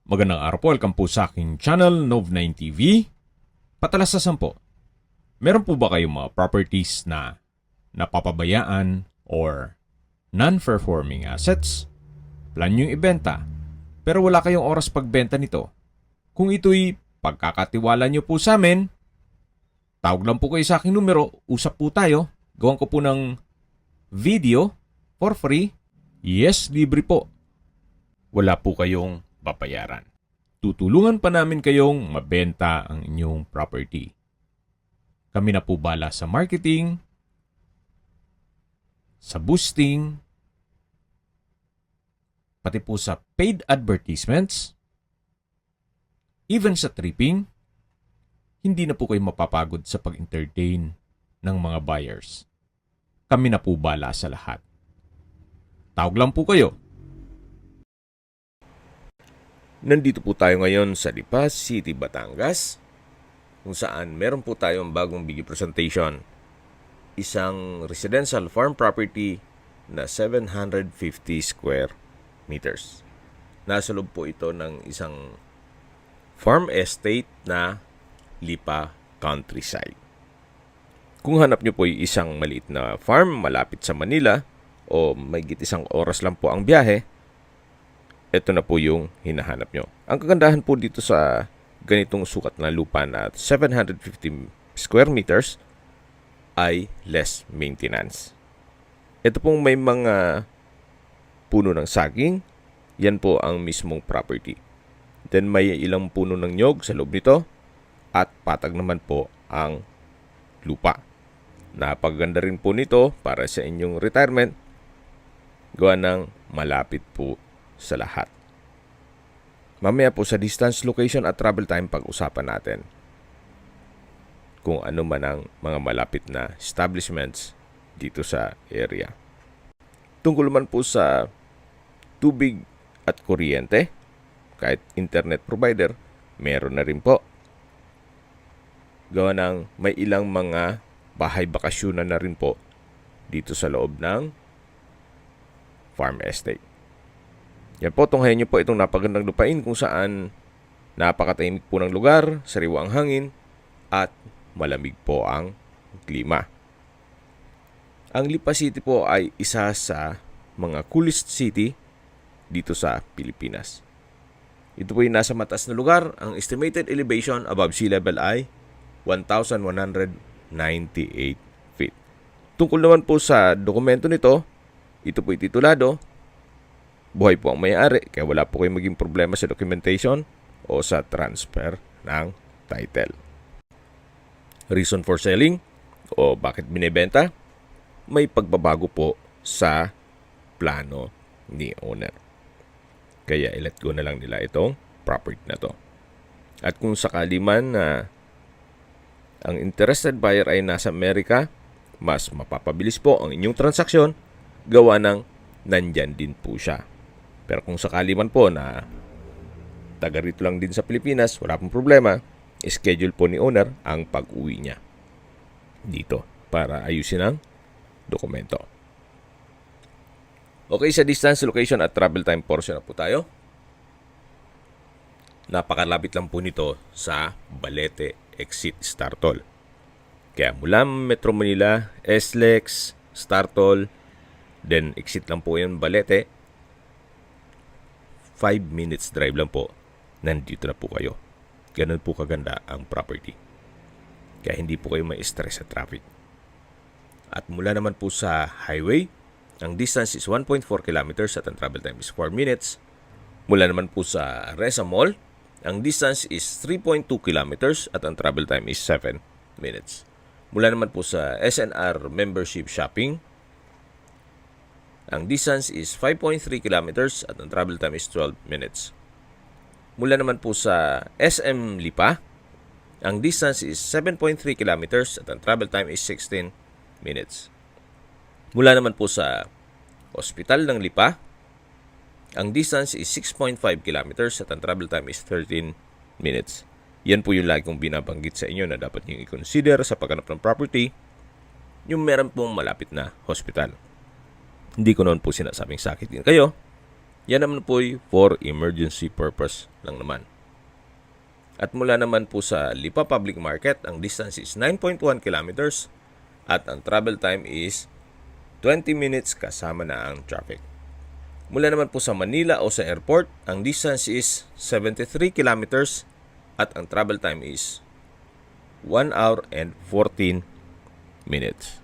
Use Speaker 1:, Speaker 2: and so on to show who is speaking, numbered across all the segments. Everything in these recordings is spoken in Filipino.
Speaker 1: Magandang araw po, welcome po sa aking channel, Nov9 TV. Patalasasan po, meron po ba kayong mga properties na napapabayaan or non-performing assets? Plan nyo ibenta, pero wala kayong oras pagbenta nito. Kung ito'y pagkakatiwala nyo po sa amin, tawag lang po kayo sa aking numero, usap po tayo, gawan ko po ng video for free. Yes, libre po. Wala po kayong babayaran. Tutulungan pa namin kayong mabenta ang inyong property. Kami na po bala sa marketing, sa boosting, pati po sa paid advertisements, even sa tripping. Hindi na po kayo mapapagod sa pag-entertain ng mga buyers. Kami na po bala sa lahat. Tawag lang po kayo.
Speaker 2: Nandito po tayo ngayon sa Lipa City, Batangas, kung saan meron po tayong bagong video presentation. Isang residential farm property na 750 square meters. Nasa loob po ito ng isang farm estate na Lipa Countryside. Kung hanap nyo po yung isang maliit na farm malapit sa Manila o mayigit isang oras lang po ang biyahe, ito na po yung hinahanap nyo. Ang kagandahan po dito sa ganitong sukat na lupa na 750 square meters ay less maintenance. Ito pong may mga puno ng saging, yan po ang mismong property. Then may ilang puno ng nyog sa loob nito at patag naman po ang lupa. Napaganda rin po nito para sa inyong retirement, gawa ng malapit po sa lahat. Mamaya po sa distance, location at travel time pag-usapan natin kung ano man ang mga malapit na establishments dito sa area. Tungkol man po sa tubig at kuryente, kahit internet provider, meron na rin po. Gawa ng may ilang mga bahay bakasyonan na rin po dito sa loob ng farm estate. Yan po, tunghayan nyo po itong napagandang lupain kung saan napakatahimik po ng lugar, sariwa ang hangin, at malamig po ang klima. Ang Lipa City po ay isa sa mga coolest city dito sa Pilipinas. Ito po ay nasa mataas na lugar. Ang estimated elevation above sea level ay 1,198 feet. Tungkol naman po sa dokumento nito, ito po ay titulado, buhay po ang may-ari, kaya wala po kayong maging problema sa documentation o sa transfer ng title. Reason for selling o bakit binibenta? May pagbabago po sa plano ni owner. Kaya i-let go na lang nila itong property na to. At kung sakali man na ang interested buyer ay nasa Amerika, mas mapapabilis po ang inyong transaksyon gawa ng nandyan din po siya. Pero kung sakali man po na taga rito lang din sa Pilipinas, wala pong problema, schedule po ni owner ang pag-uwi niya dito para ayusin ang dokumento. Okay, sa distance, location at travel time portion na po tayo. Napakalapit lang po nito sa Balete Exit Startol. Kaya mula Metro Manila, SLEX, Startol, then exit lang po yung Balete. 5 minutes drive lang po, nandito na po kayo. Ganun po kaganda ang property. Kaya hindi po kayo ma-stress sa traffic. At mula naman po sa highway, ang distance is 1.4 kilometers at ang travel time is 4 minutes. Mula naman po sa Reza Mall, ang distance is 3.2 kilometers at ang travel time is 7 minutes. Mula naman po sa SNR Membership Shopping, ang distance is 5.3 kilometers at ang travel time is 12 minutes. Mula naman po sa SM Lipa, ang distance is 7.3 kilometers at ang travel time is 16 minutes. Mula naman po sa Hospital ng Lipa, ang distance is 6.5 kilometers at ang travel time is 13 minutes. Yan po yung lagi kong binabanggit sa inyo na dapat nyo i-consider sa paghanap ng property, yung meron pong malapit na hospital. Hindi ko noon po sinasabing sakit din kayo. Yan naman po ay for emergency purpose lang naman. At mula naman po sa Lipa Public Market, ang distance is 9.1 kilometers at ang travel time is 20 minutes kasama na ang traffic. Mula naman po sa Manila o sa airport, ang distance is 73 kilometers at ang travel time is 1 hour and 14 minutes.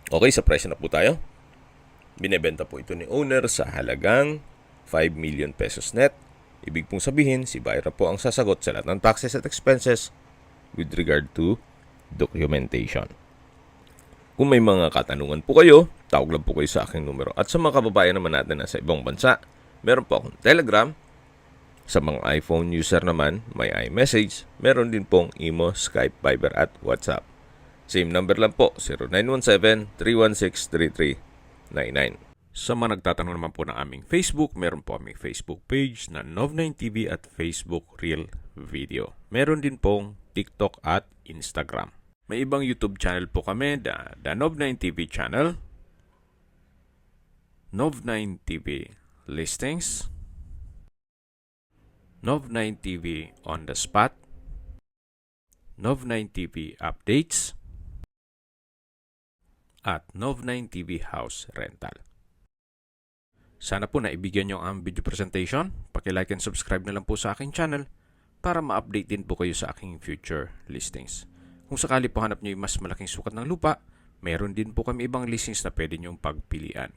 Speaker 2: Okay, sa presyo na po tayo. Binebenta po ito ni owner sa halagang 5 million pesos net. Ibig pong sabihin, si buyer po ang sasagot sa lahat ng taxes at expenses with regard to documentation. Kung may mga katanungan po kayo, tawag lang po kayo sa aking numero. At sa mga kababayan naman natin na sa ibang bansa, meron po akong Telegram. Sa mga iPhone user naman, may iMessage. Meron din pong Imo, Skype, Viber at WhatsApp. Same number lang po, 0917-316-3399. Sa mga nagtatanong naman po ng aming Facebook, meron po aming Facebook page na Nov9TV at Facebook Real Video. Meron din pong TikTok at Instagram. May ibang YouTube channel po kami, the Nov9TV channel, Nov9TV Listings, Nov9TV On The Spot, Nov9TV Updates, at Nov9TV House Rental. Sana po naibigyan nyo ang video presentation. Paki-like and subscribe na lang po sa aking channel para ma-update din po kayo sa aking future listings. Kung sakali po hanap nyo yung mas malaking sukat ng lupa, meron din po kami ibang listings na pwede nyong pagpilian.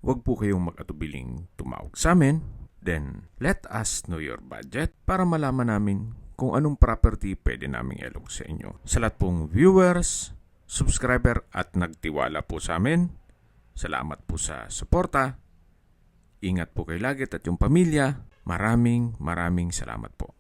Speaker 2: Huwag po kayong mag-atubiling tumawag sa amin. Then, let us know your budget para malaman namin kung anong property pwede naming ilog sa inyo. Sa lahat pong viewers, subscriber at nagtiwala po sa amin, salamat po sa suporta. Ingat po kayo lagi at yung pamilya. Maraming salamat po.